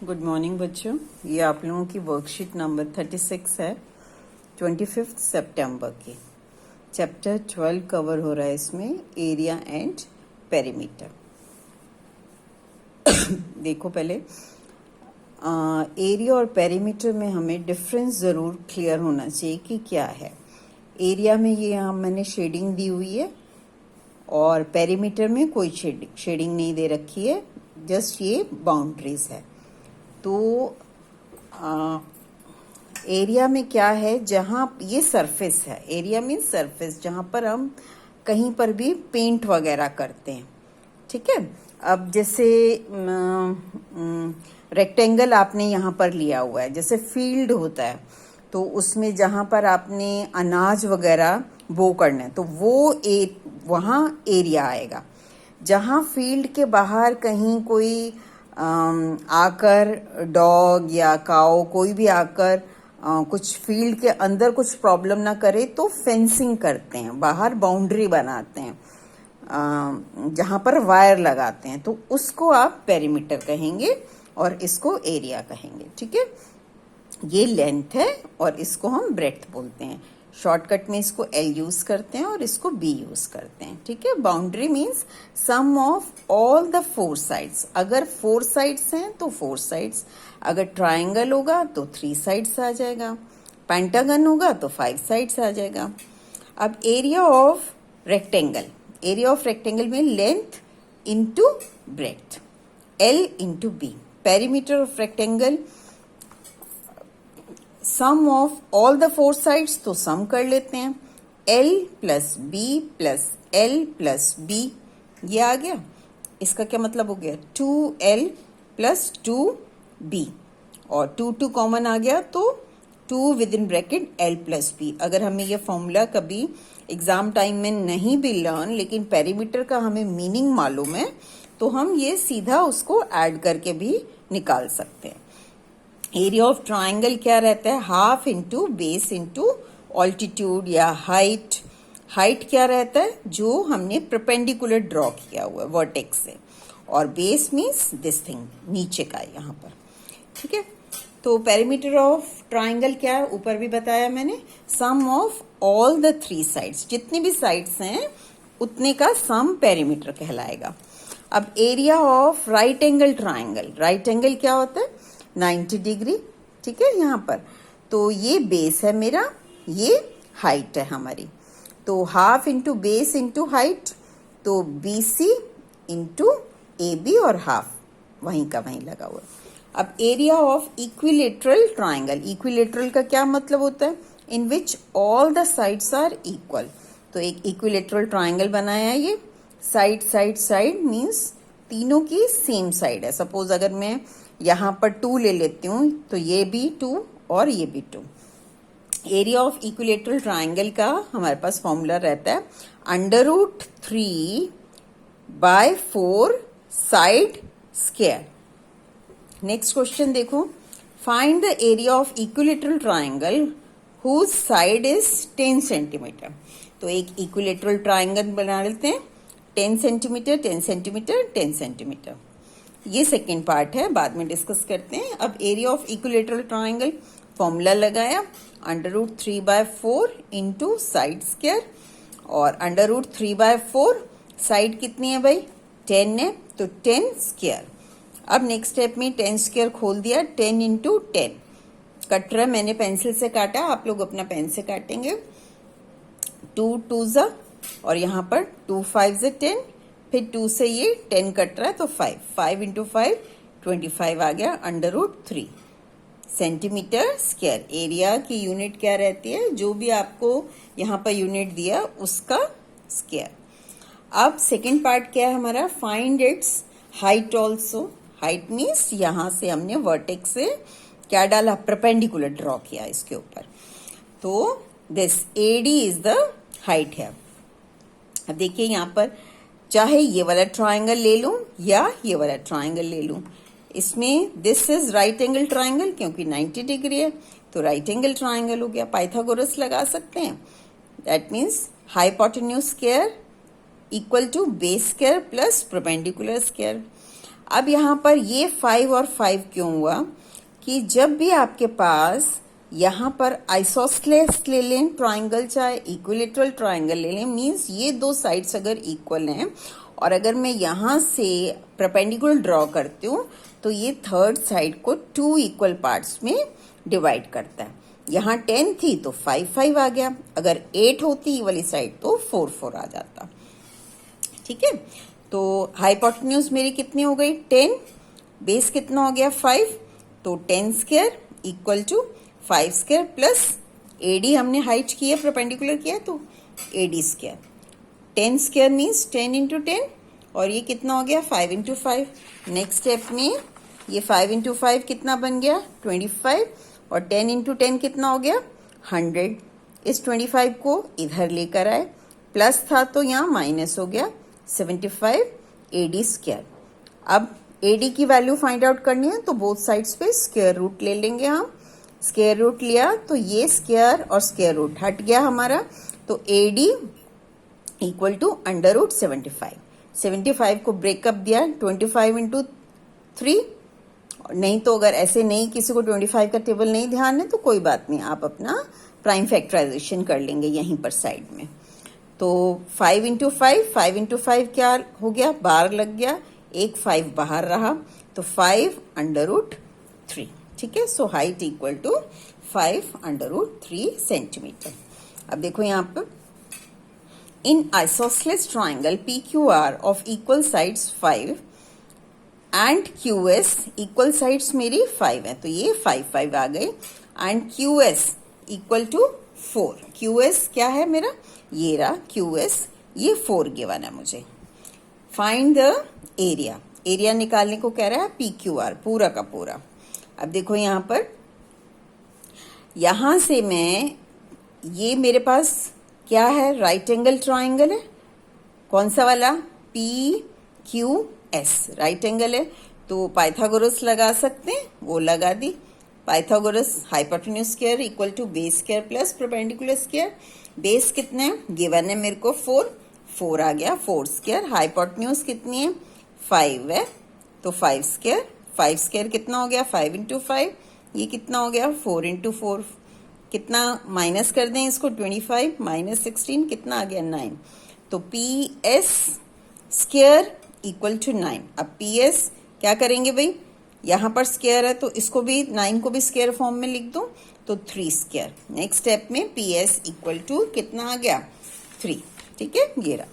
Good morning बच्चों। ये आप लोगों की वर्कशीट नंबर 36 है, 25 सितंबर की। चैप्टर 12 कवर हो रहा है इसमें, एरिया एंड पेरीमीटर। देखो पहले एरिया और पेरीमीटर में हमें डिफरेंस ज़रूर क्लियर होना चाहिए कि क्या है। एरिया में ये यहाँ मैंने शेडिंग दी हुई है और पेरीमीटर में कोई शेडिंग नहीं दे रखी है, जस्ट ये बाउंड्रीज है। तो एरिया में क्या है, जहाँ ये सरफेस है, एरिया मीन सरफेस, जहाँ पर हम कहीं पर भी पेंट वगैरह करते हैं। ठीक है। अब जैसे रेक्टेंगल आपने यहाँ पर लिया हुआ है, जैसे फील्ड होता है तो उसमें जहाँ पर आपने अनाज वगैरह बो करना है तो वो वहाँ एरिया आएगा। जहाँ फील्ड के बाहर कहीं कोई आकर डॉग या काऊ कोई भी आकर कुछ फील्ड के अंदर कुछ प्रॉब्लम ना करे तो फेंसिंग करते हैं, बाहर बाउंड्री बनाते हैं, जहाँ पर वायर लगाते हैं, तो उसको आप पेरीमीटर कहेंगे और इसको एरिया कहेंगे। ठीक है। ये लेंथ है और इसको हम ब्रेड्थ बोलते हैं। शॉर्टकट में इसको एल यूज करते हैं और इसको बी यूज करते हैं। ठीक है। Boundary means sum of all the four sides. अगर फोर साइड्स हैं तो फोर साइड्स, अगर ट्राइंगल होगा तो 3 साइड्स आ जाएगा, पेंटागन होगा तो 5 साइड्स आ जाएगा। अब area of rectangle, area of rectangle में length into breadth, L into B. Perimeter of rectangle sum of all the four sides, तो सम कर लेते हैं, L प्लस बी प्लस L प्लस बी, ये आ गया। इसका क्या मतलब हो गया, 2L प्लस 2B, और 2 कॉमन आ गया तो 2 within bracket L plus B. अगर हमें ये फॉर्मूला कभी एग्जाम टाइम में नहीं भी लर्न, लेकिन पेरीमीटर का हमें मीनिंग मालूम है, तो हम ये सीधा उसको ऐड करके भी निकाल सकते हैं। एरिया ऑफ ट्राइंगल क्या रहता है, half into base into altitude या हाइट। हाइट क्या रहता है, जो हमने परपेंडिकुलर ड्रॉ किया हुआ है वर्टेक्स से, और बेस मीन्स दिस थिंग, नीचे का यहाँ पर। ठीक है। तो पेरीमीटर ऑफ ट्राइंगल क्या है, ऊपर भी बताया मैंने, सम ऑफ ऑल द 3 साइड्स, जितनी भी साइड्स हैं उतने का सम पेरीमीटर कहलाएगा। अब area of right angle triangle, right angle क्या होता है, 90 डिग्री। ठीक है। यहाँ पर तो ये बेस है मेरा, ये हाइट है हमारी, तो half into base into height, तो BC इंटू AB, और हाफ वहीं का वहीं लगा हुआ। अब area of equilateral triangle, equilateral का क्या मतलब होता है, in which all the sides are equal. तो एक इक्विलेटरल ट्राइंगल बनाया है, ये साइड साइड साइड मीन्स तीनों की सेम साइड है। सपोज अगर मैं यहाँ पर 2 ले लेती हूँ तो ये भी 2 और ये भी 2। एरिया ऑफ इक्विलेटरल ट्राइंगल का हमारे पास फॉर्मूला रहता है √3 by 4 side square. Next question देखो, find the area of equilateral triangle whose side is 10 centimetre. तो एक इक्विलेटरल ट्राइंगल बना लेते हैं, 10 सेंटीमीटर 10 सेंटीमीटर 10 सेंटीमीटर। ये सेकेंड पार्ट है, बाद में डिस्कस करते हैं। अब area of equilateral triangle, formula लगाया √3 बाय 4 इंटू साइड स्क्वायर, और √3 बाय 4 साइड कितनी है भाई, 10 है, तो 10 स्क्वायर। अब नेक्स्ट स्टेप में 10 स्क्वायर खोल दिया, 10 इंटू 10 कट रहा है, मैंने पेंसिल से काटा, आप लोग अपना पेन से काटेंगे। 2 2 जा, और यहाँ पर 2 5 से 10, फिर 2 से ये 10 कट रहा है तो 5, 5 इंटू 5 25 आ गया, √3 सेंटीमीटर स्क्वायर। एरिया की यूनिट क्या रहती है, जो भी आपको यहाँ पर यूनिट दिया उसका स्क्वायर। अब सेकंड पार्ट क्या है हमारा, find its height also. Height means यहाँ से हमने वर्टेक्स से क्या डाला, परपेंडिकुलर ड्रॉ किया इसके ऊपर, तो this AD is the height है। अब देखिए यहाँ पर चाहे ये वाला ट्राइंगल ले लूं या ये वाला ट्राइंगल ले लूं, इसमें this is right angle triangle, क्योंकि 90 डिग्री है तो राइट एंगल ट्राइंगल हो गया। पाइथागोरस लगा सकते हैं, that means hypotenuse square equal to base square plus perpendicular square. अब यहाँ पर ये 5 और 5 क्यों हुआ कि जब भी आपके पास यहाँ पर आइसोस्सेलेस ले लें ट्राइंगल, चाहे इक्विलेटरल ट्राइंगल ले लें, मीन्स ये दो साइड्स अगर इक्वल हैं और अगर मैं यहाँ से परपेंडिकुलर ड्रॉ करती हूँ तो ये थर्ड साइड को 2 इक्वल पार्ट्स में डिवाइड करता है। यहाँ 10 थी तो 5 5 आ गया, अगर 8 होती ये वाली साइड तो 4 4 आ जाता। ठीक है, तो हाइपोटेन्यूज मेरी कितनी हो गई 10, बेस कितना हो गया 5, तो 10 square equal to 5 square plus AD हमने हाइट की है, परपेंडिकुलर किया तो AD square. 10 square means 10 into 10 और ये कितना हो गया 5 इंटू 5। नेक्स्ट स्टेप में ये 5 इंटू 5 कितना बन गया 25 और 10 इंटू 10 कितना हो गया 100। इस 25 को इधर लेकर आए, प्लस था तो यहाँ माइनस हो गया 75 एडी स्क्वायर। अब एडी की वैल्यू फाइंड आउट करनी है तो बोथ साइड्स पे स्क्वायर रूट ले लेंगे हम। स्क्वायर रूट लिया तो ये स्क्वायर और स्क्वायर रूट हट गया हमारा, तो AD equal to under root 75। 75 को ब्रेकअप दिया 25 इंटू 3, नहीं तो अगर ऐसे नहीं किसी को 25 का टेबल नहीं ध्यान है तो कोई बात नहीं, आप अपना प्राइम फैक्टराइजेशन कर लेंगे यहीं पर साइड में। तो 5 इंटू 5, 5 इंटू 5 क्या हो गया 12 लग गया, एक 5 बाहर रहा तो 5 अंडर रूट 3। ठीक है, so height equal to 5 under root 3 centimetre. अब देखो यहाँ पर in isosceles triangle PQR of equal sides 5 and QS equal sides मेरी 5 है, तो ये 5 5 आ गए and QS equal to 4। QS क्या है मेरा, ये रहा QS, ये 4 गिवन है मुझे। फाइंड द एरिया, एरिया निकालने को कह रहा है PQR पूरा का पूरा। अब देखो यहाँ पर, यहां से मैं, ये मेरे पास क्या है राइट एंगल ट्राइंगल है, कौन सा वाला PQS राइट एंगल है, तो पाइथागोरस लगा सकते हैं, वो लगा दी। Pythagoras hypotenuse square equal to base square plus perpendicular square. Base कितने हैं गिवन है मेरे को 4, 4 आ गया 4 स्क्वायर। हाइपोटेन्यूज कितनी है 5 है तो 5 स्क्वायर, 5 स्क्वायर कितना हो गया 5 इंटू 5, ये कितना हो गया 4 इंटू 4, कितना माइनस कर दें इसको 25 माइनस 16 कितना आ गया 9, तो PS स्क्वायर इक्वल टू 9। अब PS क्या करेंगे भाई, यहाँ पर स्क्वायर है तो इसको भी 9 को भी स्क्वायर फॉर्म में लिख दूं तो 3 स्क्वायर। नेक्स्ट स्टेप में PS इक्वल टू कितना आ गया 3। ठीक है, ये रहा,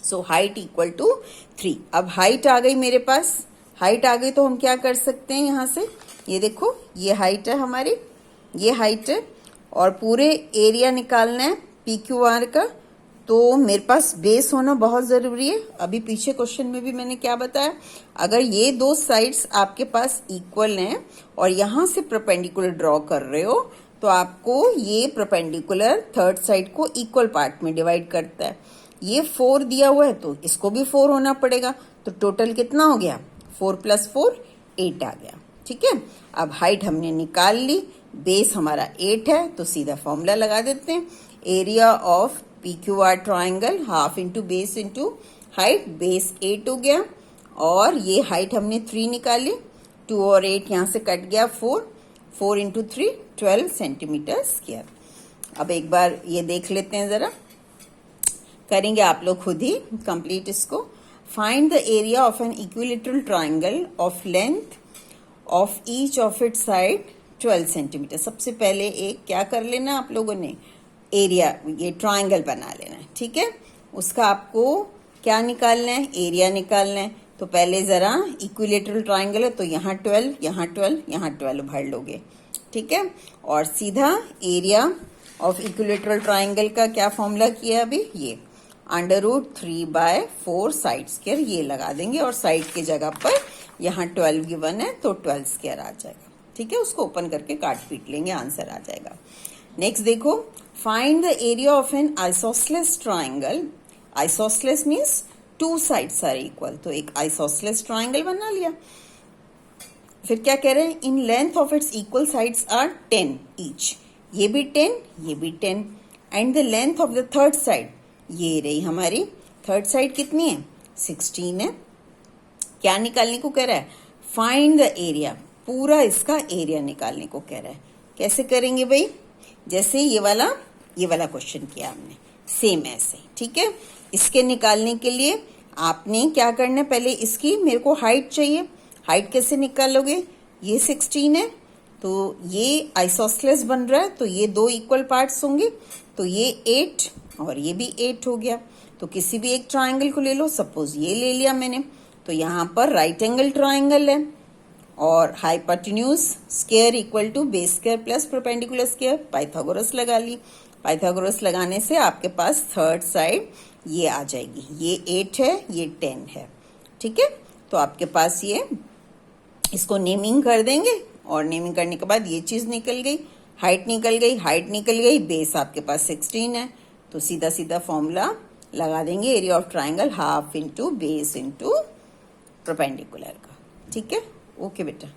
सो हाइट इक्वल टू 3। अब हाइट आ गई मेरे पास, हाइट आ गई तो हम क्या कर सकते हैं यहाँ से, ये देखो ये हाइट है हमारी, ये हाइट है और पूरे एरिया निकालना है PQR का, तो मेरे पास बेस होना बहुत जरूरी है। अभी पीछे क्वेश्चन में भी मैंने क्या बताया, अगर ये दो साइड्स आपके पास इक्वल हैं और यहां से परपेंडिकुलर ड्रॉ कर रहे हो तो आपको ये परपेंडिकुलर थर्ड साइड को इक्वल पार्ट में डिवाइड करता है। ये 4 दिया हुआ है तो इसको भी 4 होना पड़ेगा, तो टोटल कितना हो गया 4 + 4 8 आ गया। ठीक है, अब हाइट हमने निकाल ली, बेस हमारा 8 है तो सीधा फॉर्मूला लगा देते हैं, area of PQR triangle half into base into height, base 8 हो गया और ये हाइट हमने 3 निकाली, 2 और 8 यहाँ से कट गया 4, 4 इंटू 3 12 सेंटीमीटर स्क्वायर। अब एक बार ये देख लेते हैं जरा, करेंगे आप लोग खुद ही कंप्लीट इसको। Find the area of an equilateral triangle of length of each of its side 12 centimetre. सबसे पहले एक क्या कर लेना आप लोगों ने, एरिया, ये ट्राइंगल बना लेना है। ठीक है, उसका आपको क्या निकालना है, एरिया निकालना है। तो पहले जरा इक्विलेटरल ट्राइंगल है तो यहाँ 12, यहाँ 12, यहाँ 12 भर लोगे। ठीक है, और सीधा एरिया ऑफ इक्विलेटरल ट्राइंगल का क्या फॉर्मूला किया अभी, ये √3/4 साइड स्क्वायर ये लगा देंगे और साइड की जगह पर यहाँ 12 गिवन है तो 12 स्क्वायर आ जाएगा। ठीक है, उसको ओपन करके काट पीट लेंगे, आंसर आ जाएगा। नेक्स्ट देखो, find the area of an isosceles triangle. Isosceles means 2 sides are equal, तो एक आइसोसेलेस ट्राइंगल बना लिया। फिर क्या कह रहे हैं, in length of its equal sides are 10 each, ये भी 10, ये भी 10, and the length of the third side, ये रही हमारी थर्ड साइड कितनी है 16 है। क्या निकालने को कह रहा है? फाइंड द एरिया, पूरा इसका एरिया निकालने को कह रहा है। कैसे करेंगे भाई? जैसे ये वाला क्वेश्चन किया हमने, सेम ऐसे, ठीक है। इसके निकालने के लिए आपने क्या करना है, पहले इसकी मेरे को हाइट चाहिए। हाइट कैसे निकालोगे? ये 16 है, तो ये आइसोसेलेस बन रहा है, तो ये 2 इक्वल पार्ट्स होंगे, तो ये 8 और ये भी 8 हो गया। तो किसी भी एक ट्राइंगल को ले लो, सपोज ये ले लिया मैंने, तो यहाँ पर राइट एंगल ट्राइंगल है और hypotenuse square equal to base square plus perpendicular square, Pythagoras लगा ली। पाइथागोरस लगाने से आपके पास थर्ड साइड ये आ जाएगी, ये 8 है, ये 10 है, ठीक है। तो आपके पास ये, इसको नेमिंग कर देंगे और नेमिंग करने के बाद ये चीज निकल गई, हाइट निकल गई, हाइट निकल गई, बेस आपके पास 16 है, तो सीधा सीधा फॉर्मूला लगा देंगे, area of triangle half into base into perpendicular का, ठीक है। ओके बेटा।